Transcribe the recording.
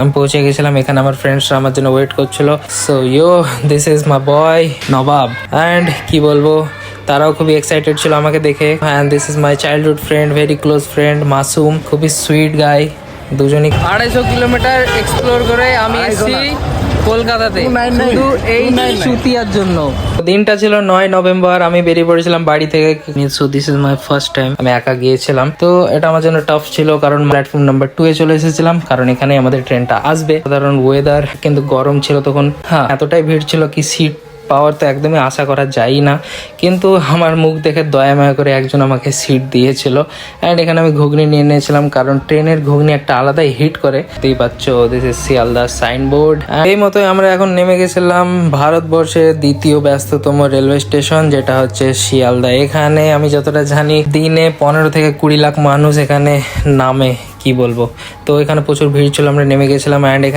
আমি পৌঁছে গেছিলাম এখানে, আমার ফ্রেন্ডসরা আমার জন্য ওয়েট করছিল। So this is my boy Nawab, and কি বলবো, তারাও খুবই এক্সাইটেড ছিল আমাকে দেখে। And this is my childhood friend, very close friend Masum, খুবই সুইট গাই। দুজনই 250 কিলোমিটার এক্সপ্লোর করে আমি এসেছি কলকাতাতে শুধু এই চুতিয়ার জন্য। দিনটা ছিল 9 নভেম্বর, আমি বেরিয়ে পড়েছিলাম বাড়ি থেকে। So this is my first time আমি একা গিয়েছিলাম, তো এটা আমার জন্য টাফ ছিল কারণ প্ল্যাটফর্ম নাম্বার 2 এ চলে এসেছিলাম, কারণ এখানে আমাদের ট্রেনটা আসবে। সাধারণ ওয়েদার কিন্তু গরম ছিল তখন, হ্যাঁ এতটাই ভিড় ছিল কি সিট পাওয়ার তো একদমই আশা করা যায় না, কিন্তু আমার মুখ দেখে দয়া মায়া করে একজন আমাকে সিট দিয়েছিল। অ্যান্ড এখানে আমি ঘুগনি নিয়ে নিয়েছিলাম, কারণ ট্রেনের ঘুগনি একটা আলাদাই হিট করে, দেখতেই পাচ্ছ দিস ইজ শিয়ালদা সাইনবোর্ড। এই মতোই আমরা এখন নেমে গেছিলাম ভারতবর্ষের দ্বিতীয় ব্যস্ততম রেলওয়ে স্টেশন, যেটা হচ্ছে শিয়ালদা। এখানে আমি যতটা জানি দিনে 15 থেকে 20 লাখ মানুষ এখানে নামে, কি বলবো। তো এখানে প্রচুর ভিড় ছিল, আমরা নেমে গেছিলাম। অ্যান্ড